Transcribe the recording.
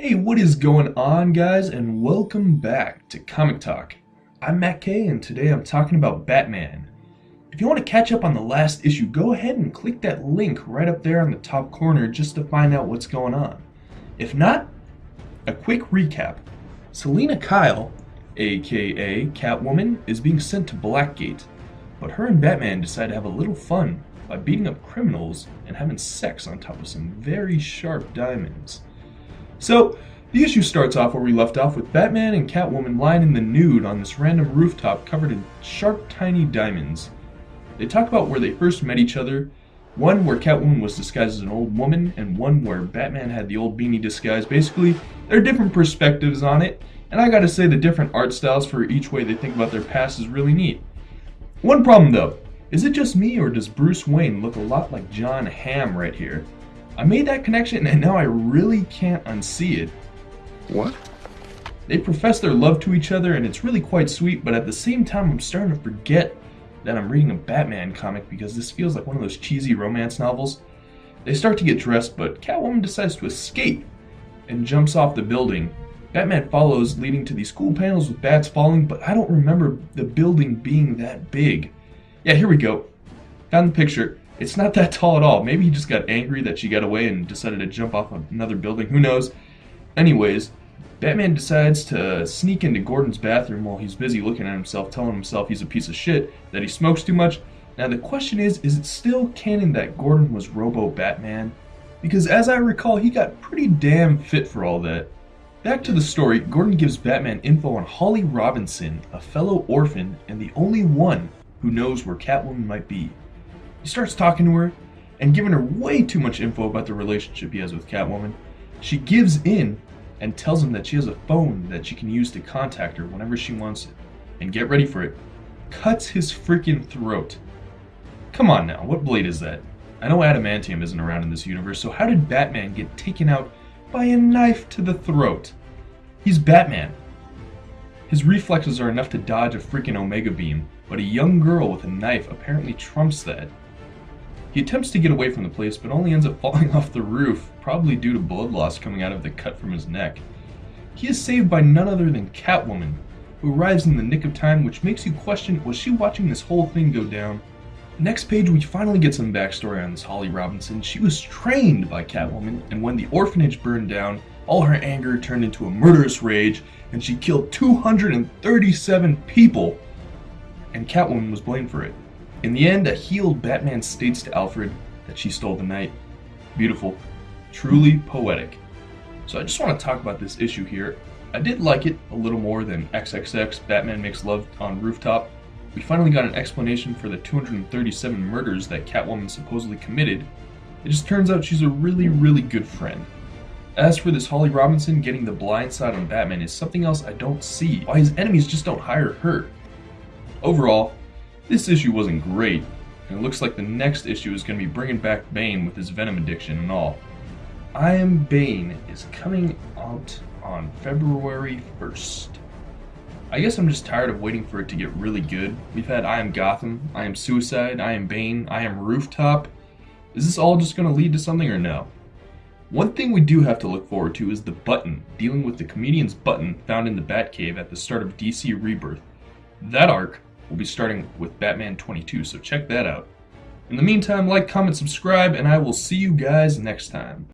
Hey, what is going on, guys, and welcome back to Comic Talk. I'm Matt K, and today I'm talking about Batman. If you want to catch up on the last issue, go ahead and click that link right up there on the top corner just to find out what's going on. If not, a quick recap. Selina Kyle, aka Catwoman, is being sent to Blackgate, but her and Batman decide to have a little fun by beating up criminals and having sex on top of some very sharp diamonds. So, the issue starts off where we left off with Batman and Catwoman lying in the nude on this random rooftop covered in sharp, tiny diamonds. They talk about where they first met each other, one where Catwoman was disguised as an old woman, and one where Batman had the old beanie disguise. Basically, there are different perspectives on it, and I gotta say the different art styles for each way they think about their past is really neat. One problem though, is it just me or does Bruce Wayne look a lot like John Hamm right here? I made that connection and now I really can't unsee it. What? They profess their love to each other and it's really quite sweet, but at the same time I'm starting to forget that I'm reading a Batman comic because this feels like one of those cheesy romance novels. They start to get dressed, but Catwoman decides to escape and jumps off the building. Batman follows, leading to these cool panels with bats falling, but I don't remember the building being that big. Yeah, here we go. Found the picture. It's not that tall at all. Maybe he just got angry that she got away and decided to jump off another building. Who knows? Anyways, Batman decides to sneak into Gordon's bathroom while he's busy looking at himself, telling himself he's a piece of shit, that he smokes too much. Now the question is it still canon that Gordon was Robo-Batman? Because as I recall, he got pretty damn fit for all that. Back to the story, Gordon gives Batman info on Holly Robinson, a fellow orphan and the only one who knows where Catwoman might be. He starts talking to her and giving her way too much info about the relationship he has with Catwoman. She gives in and tells him that she has a phone that she can use to contact her whenever she wants it. And get ready for it, cuts his freaking throat. Come on now, what blade is that? I know adamantium isn't around in this universe, so how did Batman get taken out by a knife to the throat? He's Batman. His reflexes are enough to dodge a freaking Omega beam, but a young girl with a knife apparently trumps that. He attempts to get away from the place, but only ends up falling off the roof, probably due to blood loss coming out of the cut from his neck. He is saved by none other than Catwoman, who arrives in the nick of time, which makes you question, was she watching this whole thing go down? Next page, we finally get some backstory on this Holly Robinson. She was trained by Catwoman, and when the orphanage burned down, all her anger turned into a murderous rage, and she killed 237 people, and Catwoman was blamed for it. In the end, a healed Batman states to Alfred that she stole the night. Beautiful. Truly poetic. So I just want to talk about this issue here. I did like it a little more than XXX Batman Makes Love on Rooftop. We finally got an explanation for the 237 murders that Catwoman supposedly committed. It just turns out she's a really, really good friend. As for this Holly Robinson getting the blind side on Batman is something else I don't see. Why his enemies just don't hire her. Overall, this issue wasn't great, and it looks like the next issue is going to be bringing back Bane with his Venom addiction and all. I Am Bane is coming out on February 1st. I guess I'm just tired of waiting for it to get really good. We've had I Am Gotham, I Am Suicide, I Am Bane, I Am Rooftop. Is this all just going to lead to something or no? One thing we do have to look forward to is the Button, dealing with the comedian's Button found in the Batcave at the start of DC Rebirth. That arc will be starting with Batman 22, so check that out. In the meantime, like, comment, subscribe, and I will see you guys next time.